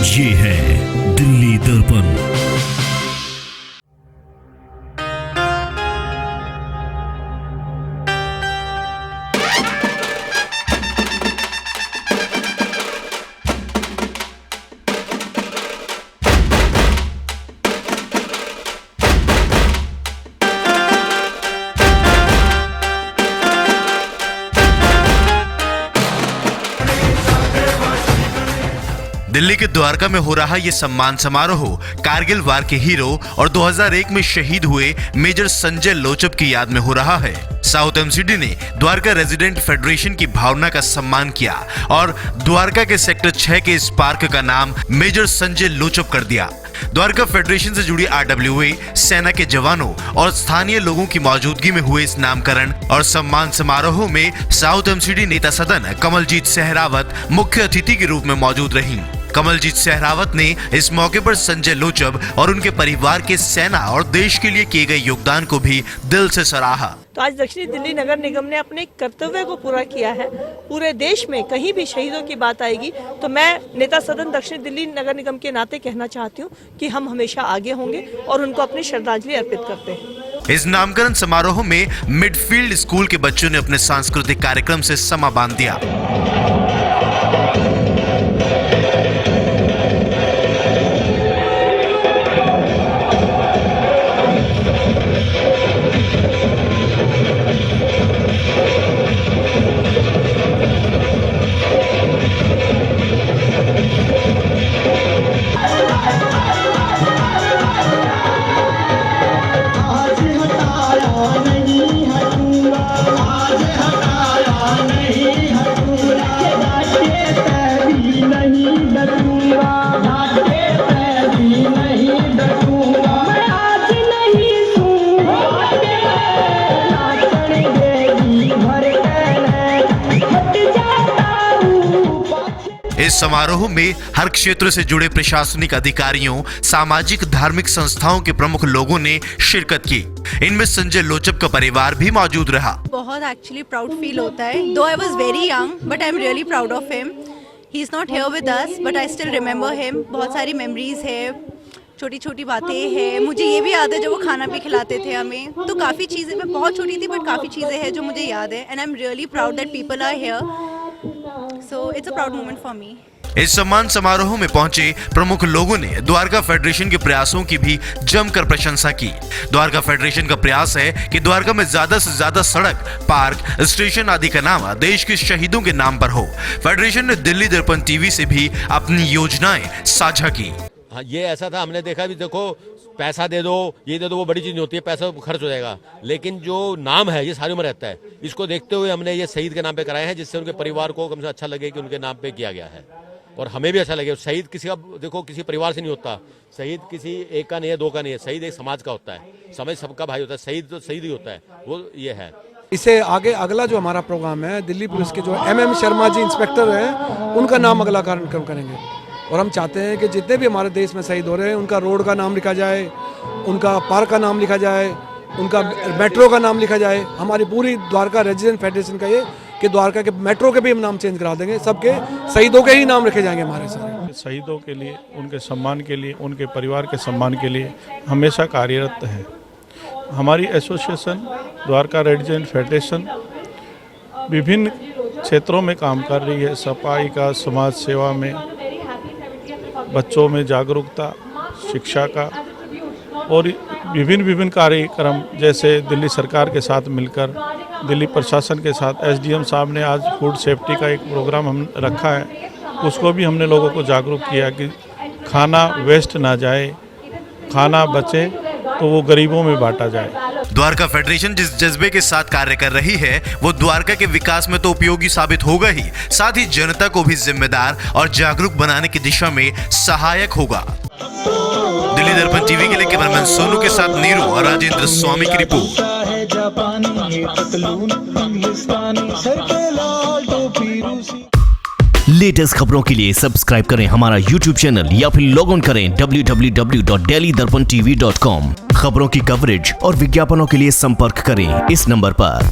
ये है दिल्ली दर्पण। दिल्ली के द्वारका में हो रहा ये सम्मान समारोह कारगिल वार के हीरो और 2001 में शहीद हुए मेजर संजय लोचब की याद में हो रहा है। साउथ एमसीडी ने द्वारका रेजिडेंट फेडरेशन की भावना का सम्मान किया और द्वारका के सेक्टर 6 के इस पार्क का नाम मेजर संजय लोचब कर दिया। द्वारका फेडरेशन से जुड़ी RWA, सेना के जवानों और स्थानीय लोगों की मौजूदगी में हुए इस नामकरण और सम्मान समारोह में साउथ एमसीडी नेता सदन कमलजीत सहरावत मुख्य अतिथि के रूप में मौजूद रहीं। कमलजीत सहरावत ने इस मौके पर संजय लोचब और उनके परिवार के सेना और देश के लिए किए गए योगदान को भी दिल से सराहा। तो आज दक्षिणी दिल्ली नगर निगम ने अपने कर्तव्य को पूरा किया है। पूरे देश में कहीं भी शहीदों की बात आएगी तो मैं नेता सदन दक्षिणी दिल्ली नगर निगम के नाते कहना चाहती हूँ कि हम हमेशा आगे होंगे और उनको अपनी श्रद्धांजलि अर्पित करते हैं। इस नामकरण समारोह में मिडफील्ड स्कूल के बच्चों ने अपने सांस्कृतिक कार्यक्रम से समा बांध दिया। इस समारोह में हर क्षेत्र से जुड़े प्रशासनिक अधिकारियों, सामाजिक धार्मिक संस्थाओं के प्रमुख लोगों ने शिरकत की। इनमें संजय लोचब का परिवार भी मौजूद रहा। बहुत एक्चुअली प्राउड फील होता है। Though I was very young, but I'm really proud of him. He is not here with us, but I still remember him. बहुत सारी मेमोरीज है, छोटी छोटी बातें हैं। मुझे ये भी याद है जब वो खाना भी खिलाते थे हमें। तो काफ़ी चीज़ें, मैं बहुत छोटी थी बट काफ़ी चीज़ें हैं जो मुझे याद है। And I am really proud that people are here. So it's a proud moment for me. इस सम्मान समारोह में पहुंचे प्रमुख लोगों ने द्वारका फेडरेशन के प्रयासों की भी जमकर प्रशंसा की। द्वारका फेडरेशन का प्रयास है कि द्वारका में ज्यादा से ज्यादा सड़क, पार्क, स्टेशन आदि का नाम देश के शहीदों के नाम पर हो। फेडरेशन ने दिल्ली दर्पण टीवी से भी अपनी योजनाएं साझा की। हाँ, ये ऐसा था, हमने देखा भी, देखो पैसा दे दो, ये दे दो, वो बड़ी चीज़ नहीं होती है, पैसा खर्च हो जाएगा, लेकिन जो नाम है ये सारी उम्र रहता है। इसको देखते हुए हमने ये शहीद के नाम पे कराए हैं, जिससे उनके परिवार को कम से अच्छा लगे कि उनके नाम पे किया गया है और हमें भी अच्छा लगे। शहीद किसी का, देखो, किसी परिवार से नहीं होता। शहीद किसी एक का नहीं है, दो का नहीं है। शहीद एक समाज का होता है, समाज सबका भाई होता है। शहीद तो शहीद ही होता है, वो ये है। इससे आगे अगला जो हमारा प्रोग्राम है, दिल्ली पुलिस के जो MM शर्मा जी इंस्पेक्टर हैं, उनका नाम अगला कार्यक्रम करेंगे। और हम चाहते हैं कि जितने भी हमारे देश में शहीद हो रहे हैं उनका रोड का नाम लिखा जाए, उनका पार्क का नाम लिखा जाए, उनका मेट्रो का नाम लिखा जाए। हमारी पूरी द्वारका रेजिडेंट फेडरेशन का ये कि द्वारका के मेट्रो के भी हम नाम चेंज करा देंगे। सबके शहीदों के ही नाम रखे जाएंगे हमारे सारे। शहीदों के लिए, उनके सम्मान के लिए, उनके परिवार के सम्मान के लिए हमेशा कार्यरत है। हमारी एसोसिएशन द्वारका रेजिडेंट फेडरेशन विभिन्न क्षेत्रों में काम कर रही है। सफाई का, समाज सेवा में, बच्चों में जागरूकता, शिक्षा का और विभिन्न कार्यक्रम, जैसे दिल्ली सरकार के साथ मिलकर, दिल्ली प्रशासन के साथ SDM साहब ने आज फूड सेफ्टी का एक प्रोग्राम हम रखा है, उसको भी हमने लोगों को जागरूक किया कि खाना वेस्ट ना जाए, खाना बचे तो वो गरीबों में बांटा जाए। द्वारका फेडरेशन जिस जज्बे के साथ कार्य कर रही है वो द्वारका के विकास में तो उपयोगी साबित होगा ही, साथ ही जनता को भी जिम्मेदार और जागरूक बनाने की दिशा में सहायक होगा। दिल्ली दर्पण टीवी के लिए कैमरामैन सोनू के साथ नीरू और राजेंद्र स्वामी की रिपोर्ट। लेटेस्ट खबरों के लिए सब्सक्राइब करें हमारा YouTube चैनल या फिर लॉग ऑन करें www.delhidarpantv.com। खबरों की कवरेज और विज्ञापनों के लिए संपर्क करें इस नंबर पर।